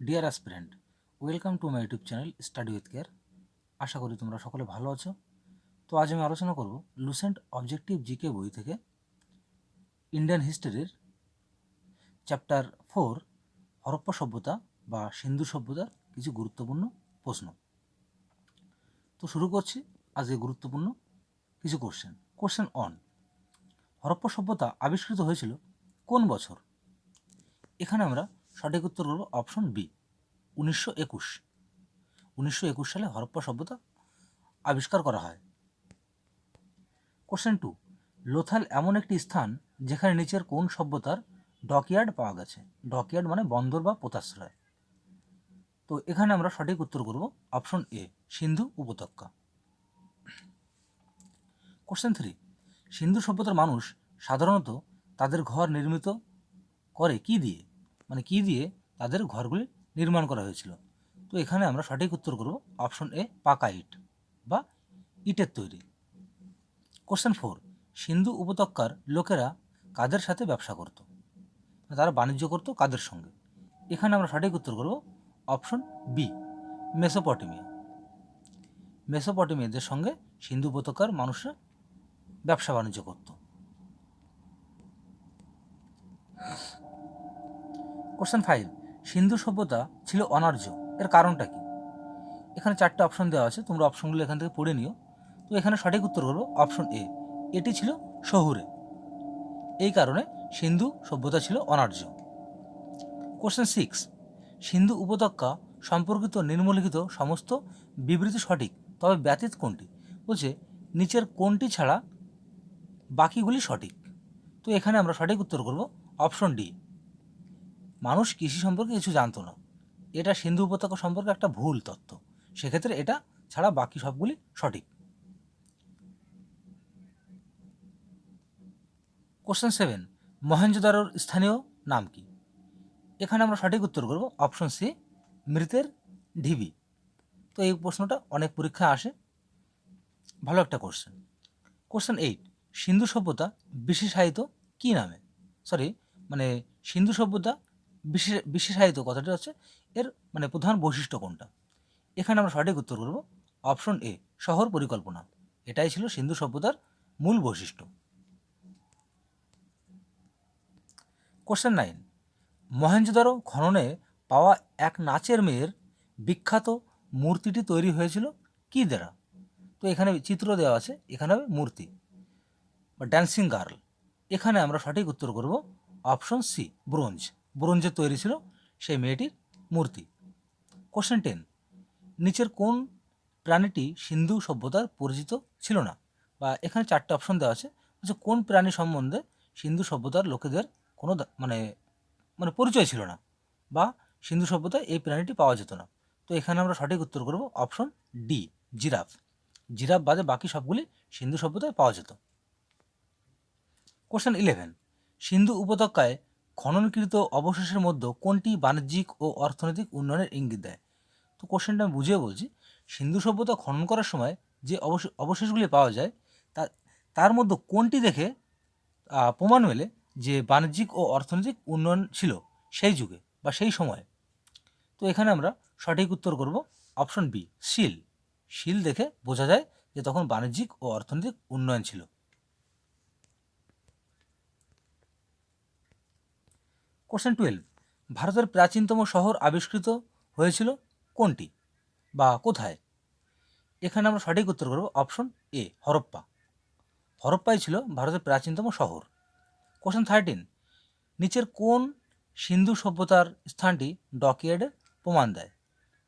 Deer aspirant, welcome to my YouTube channel study with care. আশা করি তোমরা সকলে ভালো আছো। তো আজ আমি আলোচনা করব লুসেন্ট অবজেক্টিভ জিকে বই থেকে ইন্ডিয়ান হিস্ট্রির চ্যাপ্টার 4 হরপ্পা সভ্যতা বা সিন্ধু সভ্যতার কিছু গুরুত্বপূর্ণ প্রশ্ন। তো শুরু করছি আজকে গুরুত্বপূর্ণ কিছু কোশ্চেন অন হরপ্পা সভ্যতা আবিষ্কৃত হয়েছিল কোন বছর? এখানে আমরা সঠিক উত্তর করব অপশন বি, 1921। 1921 সালে হরপ্পা সভ্যতা আবিষ্কার করা হয়। কোশ্চেন 2, লোথাল এমন একটি স্থান যেখানে নিচের কোন সভ্যতার ডকইয়ার্ড পাওয়া গেছে? ডকইয়ার্ড মানে বন্দর বা পোতাশ্রয়। তো এখানে আমরা সঠিক উত্তর করব অপশন এ, সিন্ধু উপত্যকা। কোশ্চেন 3, সিন্ধু সভ্যতার মানুষ সাধারণত তাদের ঘর নির্মিত করে কি দিয়ে? মানে কি দিয়ে তাদের ঘরগুলি নির্মাণ করা হয়েছিল? তো এখানে আমরা সঠিক উত্তর করব অপশন এ, পাকা ইট বা ইটের তৈরি। কোশ্চেন 4, সিন্ধু উপত্যকার লোকেরা কাদের সাথে ব্যবসা করত? তারা বাণিজ্য করত কাদের সঙ্গে? এখানে আমরা সঠিক উত্তর করব অপশন বি, মেসোপটেমিয়া। মেসোপটেমিয়াদের সঙ্গে সিন্ধু উপত্যকার মানুষরা ব্যবসা বাণিজ্য করত। কোশ্চেন 5, সিন্ধু সভ্যতা ছিল অনার্য, এর কারণটা কি? এখানে 4টে অপশন দেওয়া আছে, তোমরা অপশনগুলো এখান থেকে পড়ে নিও। তো এখানে সঠিক উত্তর করব অপশন এ, এটি ছিল শহুরে, এই কারণে সিন্ধু সভ্যতা ছিল অনার্য। কোশ্চেন 6, সিন্ধু উপত্যকা সম্পর্কিত নিম্নলিখিত সমস্ত বিবৃতি সঠিক, তবে ব্যতীত কোনটি? বলছে নিচের কোনটি ছাড়া বাকিগুলি সঠিক। তো এখানে আমরা সঠিক উত্তর করব অপশন ডি, মানুষ কৃষি সম্পর্কে কিছু জানতো না। এটা সিন্ধু উপত্যকা সম্পর্কে একটা ভুল তথ্য, সেক্ষেত্রে এটা ছাড়া বাকি সবগুলি সঠিক। কোশ্চেন 7, মহেঞ্জোদারোর স্থানীয় নাম কি? এখানে আমরা সঠিক উত্তর করব অপশন সি, মৃতের ঢিবি। তো এই প্রশ্নটা অনেক পরীক্ষায় আসে, ভালো একটা কোশ্চেন। কোশ্চেন 8, সিন্ধু সভ্যতা বিশেষায়িত কি নামে? সিন্ধু সভ্যতা বিশেষায়িত কথাটা হচ্ছে এর মানে প্রধান বৈশিষ্ট্য কোনটা? এখানে আমরা সঠিক উত্তর করব অপশন এ, শহর পরিকল্পনা। এটাই ছিল সিন্ধু সভ্যতার মূল বৈশিষ্ট্য। কোশ্চেন 9, মহেঞ্জোদারো খননে পাওয়া এক নাচের মেয়ের বিখ্যাত মূর্তিটি তৈরি হয়েছিল কি দ্বারা? তো এখানে চিত্র দেওয়া আছে, এখানে হবে মূর্তি বা ড্যান্সিং গার্ল। এখানে আমরা সঠিক উত্তর করব অপশন সি, ব্রোঞ্জ। ব্রোঞ্জের তৈরি ছিল সেই মেয়েটির মূর্তি। কোশ্চেন 10, নিচের কোন প্রাণীটি সিন্ধু সভ্যতার পরিচিত ছিল না? বা এখানে 4টে অপশন দেওয়া আছে, যে কোন প্রাণী সম্বন্ধে সিন্ধু সভ্যতার লোকেদের কোনো মানে পরিচয় ছিল না, বা সিন্ধু সভ্যতায় এই প্রাণীটি পাওয়া যেত না। তো এখানে আমরা সঠিক উত্তর করব অপশন ডি, জিরাফ। জিরাফ বাদে বাকি সবগুলি সিন্ধু সভ্যতায় পাওয়া যেত। কোশ্চেন 11, সিন্ধু উপত্যকায় খননকৃত অবশেষের মধ্যে কোনটি বাণিজ্যিক ও অর্থনৈতিক উন্নয়নের ইঙ্গিত দেয়? তো কোশ্চেনটা আমি বুঝিয়ে বলছি। সিন্ধু সভ্যতা খনন করার সময় যে অবশেষগুলি পাওয়া যায় তার মধ্যে কোনটি দেখে প্রমাণ মেলে যে বাণিজ্যিক ও অর্থনৈতিক উন্নয়ন ছিল সেই যুগে বা সেই সময়ে? তো এখানে আমরা সঠিক উত্তর করব অপশন বি, শিল। শিল দেখে বোঝা যায় যে তখন বাণিজ্যিক ও অর্থনৈতিক উন্নয়ন ছিল। কোশ্চেন 12, ভারতের প্রাচীনতম শহর আবিষ্কৃত হয়েছিল কোনটি বা কোথায়? এখানে আমরা সঠিক উত্তর করব অপশন এ, হরপ্পা। হরপ্পাই ছিল ভারতের প্রাচীনতম শহর। কোশ্চেন 13, নিচের কোন সিন্ধু সভ্যতার স্থানটি ডকইয়ার্ডের প্রমাণ দেয়?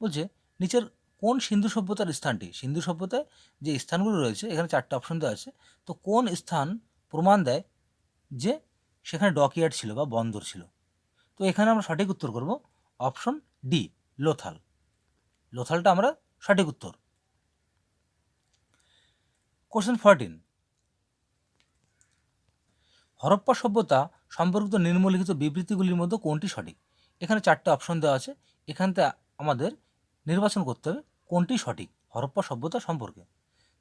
বলছে নিচের কোন সিন্ধু সভ্যতার স্থানটি, সিন্ধু সভ্যতায় যে স্থানগুলো রয়েছে এখানে 4টে অপশন দেওয়া আছে, তো কোন স্থান প্রমাণ দেয় যে সেখানে ডকইয়ার্ড ছিল বা বন্দর ছিল? তো এখানে আমরা সঠিক উত্তর করব অপশন ডি, লোথাল। লোথালটা আমরা সঠিক উত্তর। কোশ্চেন 14, হরপ্পা সভ্যতা সম্পর্কিত নিম্নলিখিত বিবৃতিগুলির মধ্যে কোনটি সঠিক? এখানে 4টে অপশন দেওয়া আছে, এখান থেকে আমাদের নির্বাচন করতে হবে কোনটি সঠিক হরপ্পা সভ্যতা সম্পর্কে।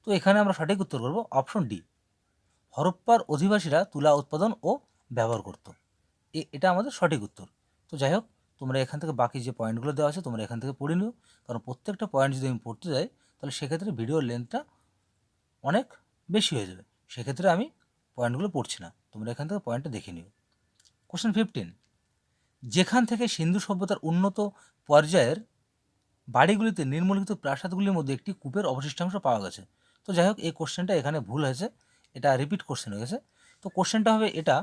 তো এখানে আমরা সঠিক উত্তর করব অপশন ডি, হরপ্পার অধিবাসীরা তুলা উৎপাদন ও ব্যবহার করত। এটা আমাদের সঠিক উত্তর। তো যাই হোক, তোমরা এখান থেকে বাকি যে পয়েন্টগুলো দেওয়া আছে তোমরা এখান থেকে পড়ে নিও, কারণ প্রত্যেকটা পয়েন্ট যদি আমি পড়তে যাই তাহলে সেক্ষেত্রে ভিডিওর লেন্থটা অনেক বেশি হয়ে যাবে, সেক্ষেত্রে আমি পয়েন্টগুলো পড়ছি না, তোমরা এখান থেকে পয়েন্টটা দেখে নিও। কোশ্চেন 15, যেখান থেকে সিন্ধু সভ্যতার উন্নত পর্যায়ের বাড়িগুলিতে নির্মলিত প্রাসাদগুলির মধ্যে একটি কূপের অবশিষ্টাংশ পাওয়া গেছে। তো যাই হোক, এই কোশ্চেনটা এখানে ভুল হয়েছে, এটা রিপিট কোশ্চেন হয়ে গেছে। তো কোশ্চেনটা হবে এটা,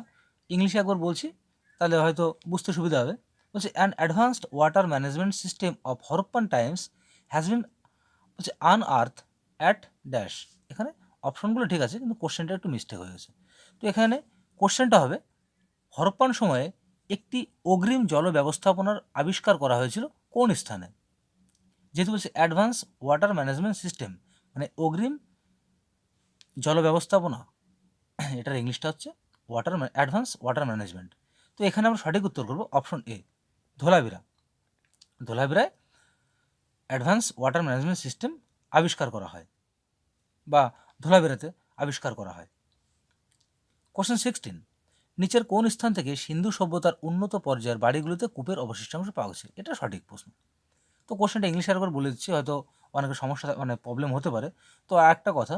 ইংলিশে একবার বলছি তাহলে হয়তো বুঝতে সুবিধা হবে। বলছে an advanced water management system of Harappan Times has been হচ্ছে আনআর্থ অ্যাট ড্যাশ। এখানে অপশনগুলো ঠিক আছে কিন্তু কোশ্চেনটা একটু মিস্টেক হয়ে গেছে। তো এখানে কোশ্চেনটা হবে হরপ্পান সময়ে একটি অগ্রিম জল ব্যবস্থাপনার আবিষ্কার করা হয়েছিল কোন স্থানে। যেহেতু বলছে অ্যাডভান্স ওয়াটার ম্যানেজমেন্ট সিস্টেম মানে অগ্রিম জল ব্যবস্থাপনা, এটার ইংলিশটা হচ্ছে অ্যাডভান্স ওয়াটার ম্যানেজমেন্ট। তো এখানে আমরা সঠিক উত্তর করব অপশন এ, ধোলাভিরা। ধোলাভিরায় অ্যাডভান্স ওয়াটার ম্যানেজমেন্ট সিস্টেম আবিষ্কার করা হয় বা ধোলাভিরাতে আবিষ্কার করা হয়। কোশ্চেন 16, নিচের কোন স্থান থেকে সিন্ধু সভ্যতার উন্নত পর্যায়ের বাড়িগুলোতে কূপের অবশিষ্টাংশ পাওয়া গেছে? এটা সঠিক প্রশ্ন। তো কোশ্চেনটা ইংলিশে একবার বলে দিচ্ছি, হয়তো অনেকের সমস্যা মানে প্রবলেম হতে পারে। তো একটা কথা,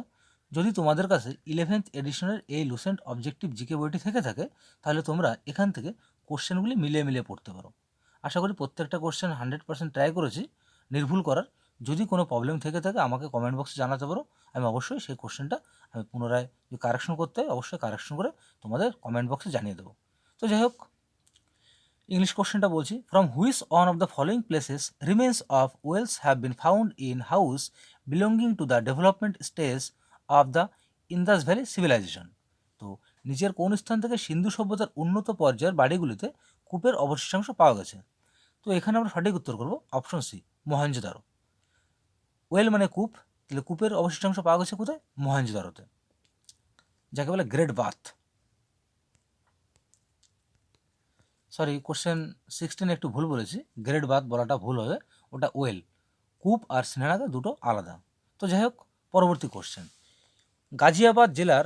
যদি তোমাদের কাছে 11th এডিশনের এই লুসেন্ট অবজেক্টিভ জিকে বইটি থেকে থাকে তাহলে তোমরা এখান থেকে কোশ্চেনগুলি মিলিয়ে মিলিয়ে পড়তে পারো। আশা করি প্রত্যেকটা কোশ্চেন 100% ট্রাই করেছি নির্ভুল করার। যদি কোনো প্রবলেম থেকে থাকে আমাকে কমেন্ট বক্সে জানাতে পারো, আমি অবশ্যই সেই কোশ্চেনটা আমি পুনরায় যদি কারেকশন করতে হয় অবশ্যই কারেকশন করে তোমাদের কমেন্ট বক্সে জানিয়ে দেবো। তো যাই হোক, ইংলিশ কোশ্চেনটা বলছি, from which one of the following places remains of wells have been found in house belonging to the development stage of the Indus valley civilisation. তো নিচের কোন স্থান থেকে সিন্ধু সভ্যতার উন্নত পর্যায়ের বাড়িগুলিতে কূপের অবশিষ্টাংশ পাওয়া গেছে? তো এখানে আমরা সঠিক উত্তর করব অপশন সি, মহেঞ্জোদারো। ওয়েল মানে কূপ, তাহলে কূপের অবশিষ্টাংশ পাওয়া গেছে কোথায়? মহেঞ্জোদারোতে, যাকে বলে গ্রেট বাথ। সরি, কোশ্চেন 16 একটু ভুল বলেছি, গ্রেট বাথ বলাটা ভুল হবে, ওটা ওয়েল। কূপ আর স্নেহাদা দুটো আলাদা। তো যাই হোক, পরবর্তী কোশ্চেন, গাজিয়াবাদ জেলার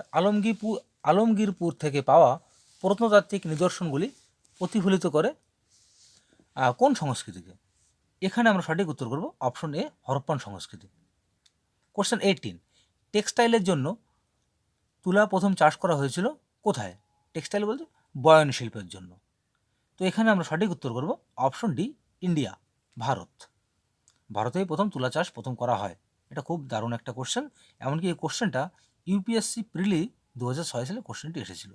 আলমগীরপুর থেকে পাওয়া প্রত্নতাত্ত্বিক নিদর্শনগুলি প্রতিফলিত করে কোন সংস্কৃতিকে? এখানে আমরা সঠিক উত্তর করব অপশন এ, হরপ্পান সংস্কৃতি। কোশ্চেন 18, টেক্সটাইলের জন্য তুলা প্রথম চাষ করা হয়েছিল কোথায়? টেক্সটাইল বলতে বয়ন শিল্পের জন্য। তো এখানে আমরা সঠিক উত্তর করব অপশন ডি, ইন্ডিয়া, ভারত। ভারতেই প্রথম তুলা চাষ প্রথম করা হয়। এটা খুব দারুণ একটা কোশ্চেন, এমনকি এই কোশ্চেনটা ইউপিএসসি প্রিলি 2006 সালে কোশ্চেনটি এসেছিল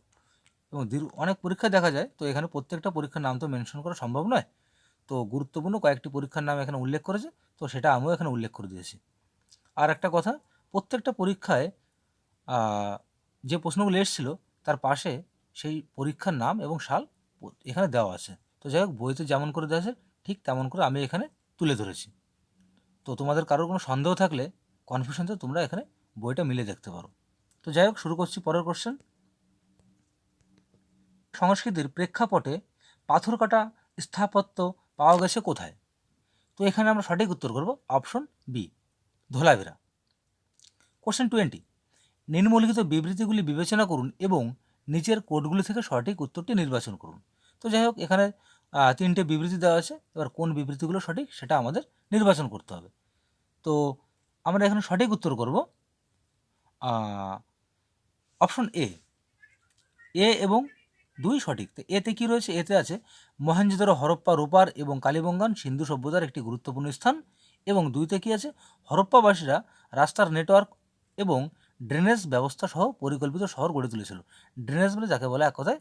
এবং অনেক পরীক্ষা দেখা যায়। তো এখানে প্রত্যেকটা পরীক্ষার নাম তো মেনশন করা সম্ভব নয়, তো গুরুত্বপূর্ণ কয়েকটি পরীক্ষার নাম এখানে উল্লেখ করেছে, তো সেটা আমিও এখানে উল্লেখ করে দিয়েছি। আর একটা কথা, প্রত্যেকটা পরীক্ষায় যে প্রশ্নগুলো এসেছিলো তার পাশে সেই পরীক্ষার নাম এবং সাল এখানে দেওয়া আছে। তো যাই হোক, বইতে যেমন করে দেওয়া আছে ঠিক তেমন করে আমি এখানে তুলে ধরেছি। তো তোমাদের কারোর কোনো সন্দেহ থাকলে, কনফিউশন থাকলে তোমরা এখানে বইটা মিলে দেখতে পারো। তো যাই হোক, শুরু করছি পরের কোশ্চেন। সংস্কৃতির প্রেক্ষাপটে পাথর কাটা স্থাপত্য পাওয়া গেছে কোথায়? তো এখানে আমরা সঠিক উত্তর করব অপশন বি, ধোলাভিরা। কোশ্চেন 20, নিম্নলিখিত বিবৃতিগুলি বিবেচনা করুন এবং নিচের কোডগুলি থেকে সঠিক উত্তরটি নির্বাচন করুন। তো যাই হোক, এখানে 3টে বিবৃতি দেওয়া আছে, এবার কোন বিবৃতিগুলো সঠিক সেটা আমাদের নির্বাচন করতে হবে। তো আমরা এখানে সঠিক উত্তর করব অপশন এ, এবং 2 সঠিক। তো এতে কি রয়েছে? এতে আছে মহেঞ্জোদারো হরপ্পা রূপার এবং কালীবঙ্গান সিন্ধু সভ্যতার একটি গুরুত্বপূর্ণ স্থান, এবং 2তে কি আছে? হরপ্পাবাসীরা রাস্তার নেটওয়ার্ক এবং ড্রেনেজ ব্যবস্থা সহ পরিকল্পিত শহর গড়ে তুলেছিল। ড্রেনেজ মানে যাকে বলে এক কথায়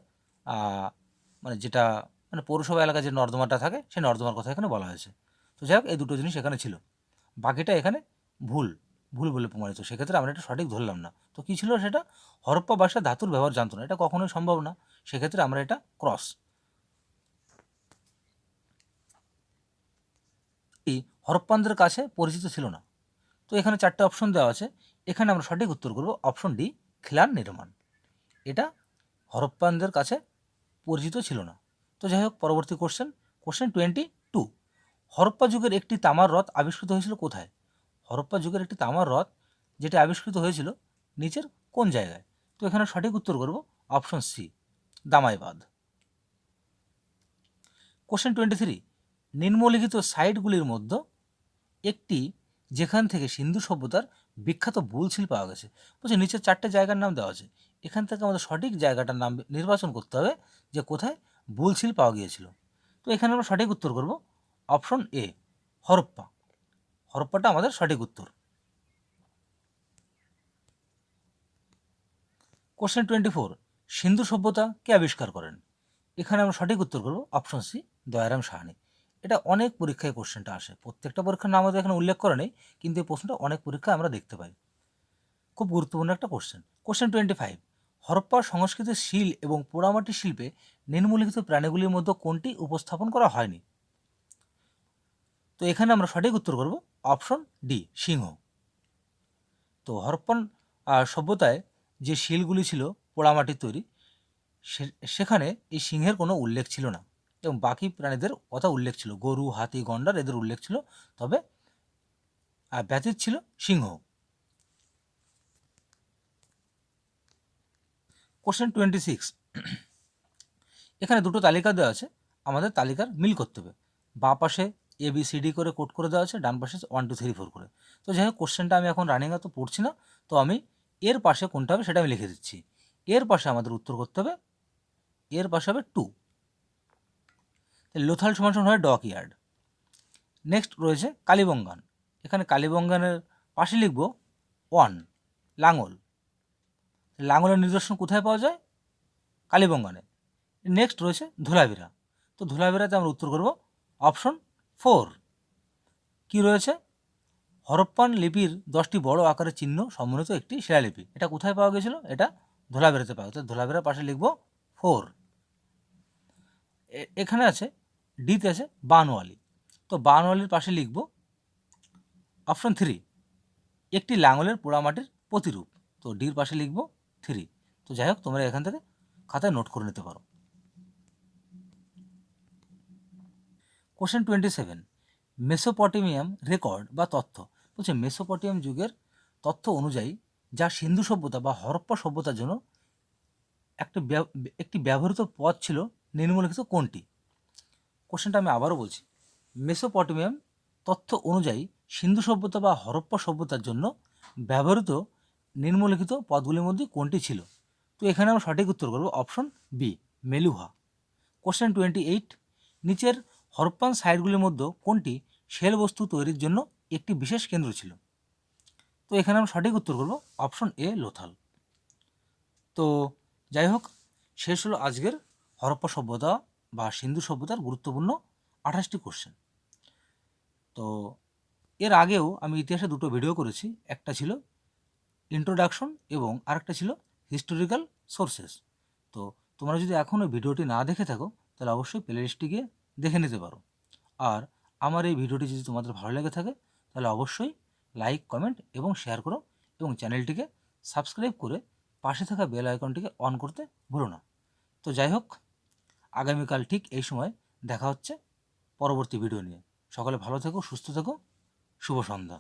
মানে যেটা মানে পৌরসভা এলাকায় যে নর্দমাটা থাকে সেই নর্দমার কথা এখানে বলা হয়েছে। তো যাই হোক, এই দুটো জিনিস এখানে ছিল, বাকিটা এখানে ভুল ভুল বলে প্রমাণিত, সেক্ষেত্রে আমরা এটা সঠিক ধরলাম না। তো কী ছিল সেটা? হরপ্পা ভাষা ধাতুর ব্যবহার জানতো না, এটা কখনোই সম্ভব না, সেক্ষেত্রে আমরা এটা ক্রস। হরপ্পানদের কাছে পরিচিত ছিল না। তো এখানে 4টে অপশন দেওয়া আছে, এখানে আমরা সঠিক উত্তর করব অপশন ডি, খিলান নির্মাণ। এটা হরপ্পানদের কাছে পরিচিত ছিল না। তো যাই হোক, পরবর্তী কোশ্চেন, কোশ্চেন 22, হরপ্পা যুগের একটি তামার রথ আবিষ্কৃত হয়েছিল কোথায়? হরপ্পা যুগের একটি তামার রথ যেটি আবিষ্কৃত হয়েছিল নিচের কোন জায়গায়? তো এখানে সঠিক উত্তর করব অপশন সি, দামাইবাদ। কোশ্চেন 23, নিম্নলিখিত সাইটগুলির মধ্যে একটি যেখান থেকে সিন্ধু সভ্যতার বিখ্যাত বুলসিল পাওয়া গেছে। বলছে নিচে 4টে জায়গার নাম দেওয়া আছে, এখান থেকে আমাদের সঠিক জায়গাটার নাম নির্বাচন করতে হবে যে কোথায় বুলসিল পাওয়া গিয়েছিল। তো এখানে আমরা সঠিক উত্তর করব অপশন এ, হরপ্পা। হরপ্পাটা আমাদের সঠিক উত্তর। কোশ্চেন 24, সিন্ধু সভ্যতা কে আবিষ্কার করেন? এখানে আমরা সঠিক উত্তর করব অপশন সি, দয়ারাম সাহানি। এটা অনেক পরীক্ষায় কোশ্চেনটা আসে, প্রত্যেকটা পরীক্ষার নাম আমাদের এখানে উল্লেখ করে নেই, কিন্তু এই প্রশ্নটা অনেক পরীক্ষায় আমরা দেখতে পাই। খুব গুরুত্বপূর্ণ একটা কোশ্চেন। কোশ্চেন 25, হরপ্পা সংস্কৃতির শিল এবং পোড়ামাটি শিল্পে নিম্নলিখিত প্রাণীগুলির মধ্যে কোনটি উপস্থাপন করা হয়নি? তো এখানে আমরা সঠিক উত্তর করব অপশন ডি, সিংহ। তো হরপ্পান সভ্যতায় যে শিলগুলি ছিল পোড়ামাটির তৈরি, সেখানে এই সিংহের কোনো উল্লেখ ছিল না, এবং বাকি প্রাণীদের কথা উল্লেখ ছিল, গরু, হাতি, গন্ডার এদের উল্লেখ ছিল, তবে ব্যতীত ছিল সিংহ। কোশ্চেন 26, এখানে দুটো তালিকা দেওয়া আছে, আমাদের তালিকার মিল করতে হবে। বাঁ পাশে ABCD করে কোড করে দেওয়া আছে, ডান পাশে 1 2 3 4 করে। তো যাই হোক, কোশ্চেনটা আমি এখন রানিংয়ে তো পড়ছি না, তো আমি এর পাশে কোনটা হবে সেটা আমি লিখে দিচ্ছি। এর পাশে আমাদের উত্তর করতে হবে, এর পাশে হবে 2। লোথাল সমান সমান হয় ডক ইয়ার্ড। নেক্সট রয়েছে কালীবঙ্গান, এখানে কালীবঙ্গানের পাশে লিখব 1, লাঙল। লাঙলের নিদর্শন কোথায় পাওয়া যায়? কালীবঙ্গানে। নেক্সট রয়েছে ধুলাভিরা, তো ধুলাভিরাতে আমরা উত্তর করব অপশন 4। কি রয়েছে? হরপ্পান লিপির 10টি বড় আকারের চিহ্ন সম্বন্ধিত একটি শিলালিপি, এটা কোথায় পাওয়া গেছিল? এটা ধুলাভিরাতে পাওয়া গেছে, ধুলাভিরার পাশে লিখব 4। এখানে আছে ডিতে আছে বানওয়ালি, তো বানওয়ালির পাশে লিখব অপশন 3, একটি লাঙলের পোড়ামাটির প্রতিরূপ, তো ডির পাশে লিখব 3। তো যাই হোক, তোমরা এখান থেকে খাতায় নোট করে নিতে পারো। কোশ্চেন 27, মেসোপটেমিয়াম রেকর্ড বা তথ্য। বলছে মেসোপটেমিয়াম যুগের তথ্য অনুযায়ী যা সিন্ধু সভ্যতা বা হরপ্পা সভ্যতার জন্য একটি ব্যবহৃত পথ ছিল, নিম্নলিখিত কোনটি? কোশ্চেনটা আমি আবারও বলছি, মেসোপটেমিয়াম তথ্য অনুযায়ী সিন্ধু সভ্যতা বা হরপ্পা সভ্যতার জন্য ব্যবহৃত নিম্নলিখিত পথগুলির মধ্যে কোনটি ছিল? তো এখানে আমরা সঠিক উত্তর করব অপশন বি, মেলুহা। কোশ্চেন 28, নিচের হরপ্পান সাইটগুলির মধ্যে কোনটি শেল বস্তু তৈরির জন্য একটি বিশেষ কেন্দ্র ছিল? তো এখানে আমরা সঠিক উত্তর করব অপশন এ, লোথাল। তো যাই হোক, শেষ হলো আজকের হরপ্পা সভ্যতা বা সিন্ধু সভ্যতার গুরুত্বপূর্ণ 28টি কোশ্চেন। তো এর আগেও আমি ইতিহাসে দুটো ভিডিও করেছি, একটা ছিল ইন্ট্রোডাকশন এবং আরেকটা ছিল হিস্টোরিক্যাল সোর্সেস। তো তোমরা যদি এখনও ভিডিওটি না দেখে থাকো তাহলে অবশ্যই প্লেলিস্টটি গিয়ে দেখে নিতে পারো। আর আমার এই ভিডিওটি যদি তোমাদের ভালো লেগে থাকে তাহলে অবশ্যই লাইক, কমেন্ট এবং শেয়ার করো, এবং চ্যানেলটিকে সাবস্ক্রাইব করে পাশে থাকা বেল আইকনটিকে অন করতে ভুলো না। তো যাই হোক, আগামীকাল ঠিক এই সময় দেখা হচ্ছে পরবর্তী ভিডিও নিয়ে। সকলে ভালো থেকো, সুস্থ থেকো, শুভ সন্ধ্যা।